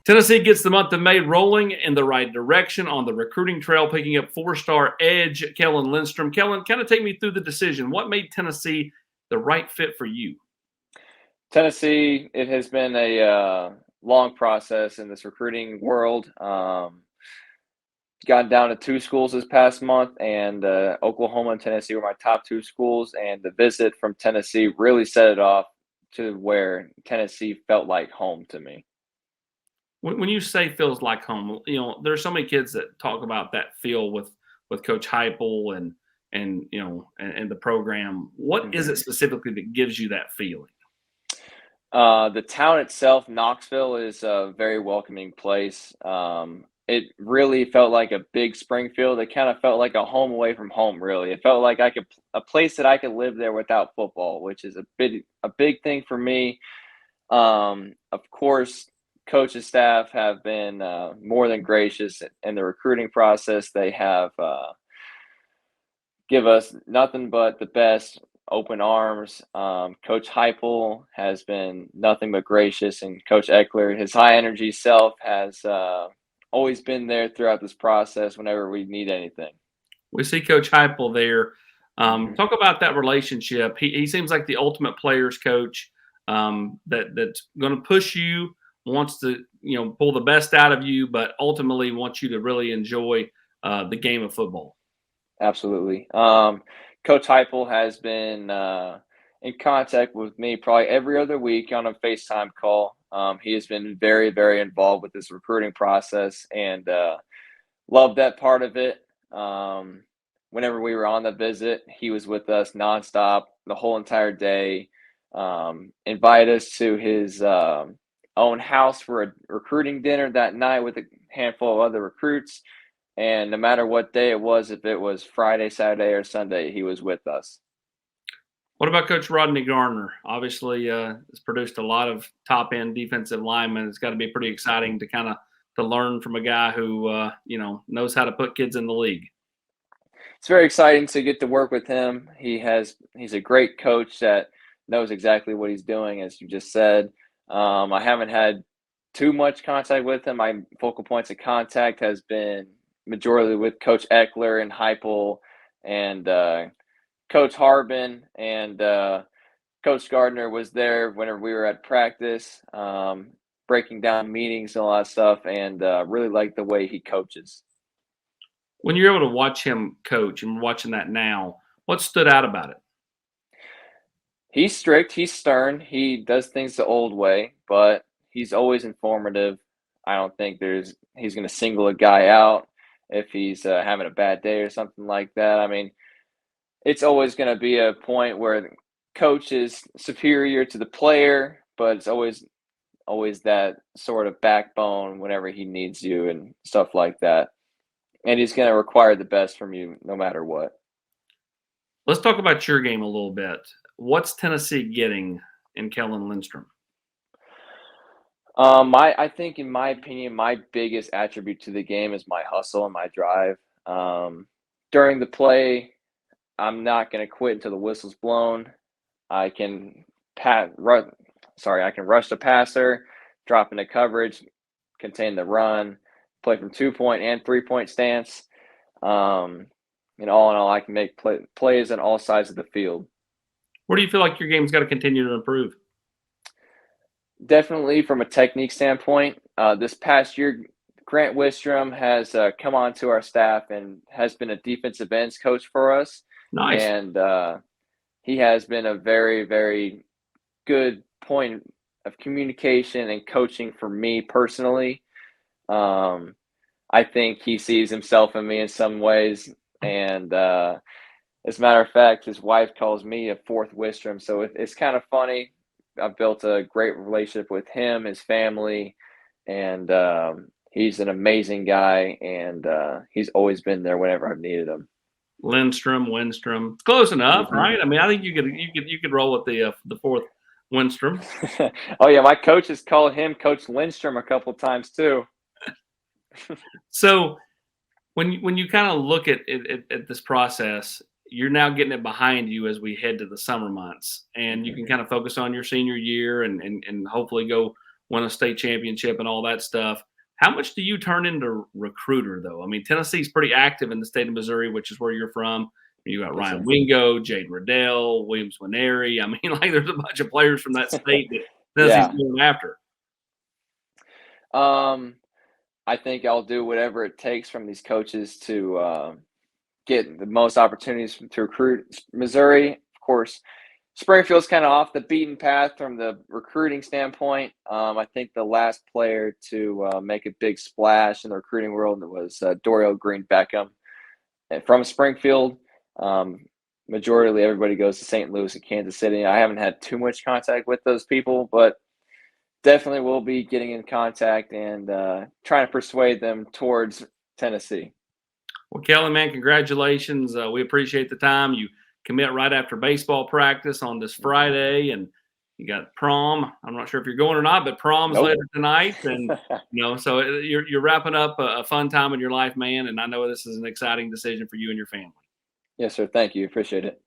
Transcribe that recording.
Tennessee gets the month of May rolling in the right direction on the recruiting trail, picking up four-star edge Kellen Lindstrom. Kellen, kind of take me through the decision. What made Tennessee the right fit for you? Tennessee, it has been a long process in this recruiting world. Got down to two schools this past month, and Oklahoma and Tennessee were my top two schools. And the visit from Tennessee really set it off to where Tennessee felt like home to me. When you say feels like home, there's so many kids that talk about that feel with Coach Heupel and the program. What is it specifically that gives you that feeling? The town itself, Knoxville, is a very welcoming place. It really felt like a big Springfield. It kind of felt like a home away from home. Really, it felt like a place that I could live there without football, which is a big thing for me. Of course, coach's staff have been more than gracious in the recruiting process. They have give us nothing but the best open arms. Coach Heupel has been nothing but gracious, and Coach Eckler, his high energy self, has always been there throughout this process whenever we need anything. We see Coach Heupel there. Talk about that relationship. He seems like the ultimate players coach that's going to push you, wants to pull the best out of you, but ultimately wants you to really enjoy the game of football. Absolutely. Coach Heupel has been in contact with me probably every other week on a FaceTime call. He has been very, very involved with this recruiting process and loved that part of it. Whenever we were on the visit, he was with us nonstop the whole entire day. Invited us to his own house for a recruiting dinner that night with a handful of other recruits. And no matter what day it was, if it was Friday, Saturday, or Sunday, he was with us. What about Coach Rodney Garner? Obviously, has produced a lot of top-end defensive linemen. It's got to be pretty exciting to learn from a guy who knows how to put kids in the league. It's very exciting to get to work with him. He's a great coach that knows exactly what he's doing, as you just said. I haven't had too much contact with him. My focal points of contact has been majority with Coach Eckler and Heupel and Coach Harbin, and Coach Gardner was there whenever we were at practice, breaking down meetings and all that stuff, and really like the way he coaches. When you're able to watch him coach and watching that now, what stood out about it? He's strict, he's stern, he does things the old way, but he's always informative. I don't think he's going to single a guy out if he's having a bad day or something like that. I mean, it's always going to be a point where the coach is superior to the player, but it's always that sort of backbone whenever he needs you and stuff like that. And he's going to require the best from you no matter what. Let's talk about your game a little bit. What's Tennessee getting in Kellen Lindstrom? I think, in my opinion, my biggest attribute to the game is my hustle and my drive. During the play, I'm not going to quit until the whistle's blown. I can rush the passer, drop into coverage, contain the run, play from 2-point and 3-point stance. And all in all, I can make plays on all sides of the field. Where do you feel like your game's got to continue to improve? Definitely from a technique standpoint. This past year, Grant Wistrom has come onto our staff and has been a defensive ends coach for us. Nice. And he has been a very, very good point of communication and coaching for me personally. I think he sees himself in me in some ways. And as a matter of fact, his wife calls me a fourth Wistrom. So it's kind of funny. I've built a great relationship with him, his family, and he's an amazing guy, and he's always been there whenever I've needed him. Winstrom. Close enough, right? I mean, I think you could roll with the fourth Lindstrom. Oh yeah, my coach has called him Coach Lindstrom a couple times too. So when you kind of look at this process, you're now getting it behind you as we head to the summer months, and you can kind of focus on your senior year and hopefully go win a state championship and all that stuff. How much do you turn into recruiter, though? I mean, Tennessee's pretty active in the state of Missouri, which is where you're from. You got Yes, Ryan sir. Wingo, Jade Riddell, Williams Winery. I mean, like there's a bunch of players from that state that Tennessee's Yeah. going after. Um, I think I'll do whatever it takes from these coaches to get the most opportunities to recruit. Missouri, of course, Springfield's kind of off the beaten path from the recruiting standpoint. I think the last player to make a big splash in the recruiting world was Dorial Green Beckham. And from Springfield, majorly everybody goes to St. Louis and Kansas City. I haven't had too much contact with those people, but definitely will be getting in contact and trying to persuade them towards Tennessee. Well, Kelly, man, congratulations. We appreciate the time. You commit right after baseball practice on this Friday, and you got prom. I'm not sure if you're going or not, but prom's Nope. later tonight, and so you're wrapping up a fun time in your life, man. And I know this is an exciting decision for you and your family. Yes, sir. Thank you. Appreciate it.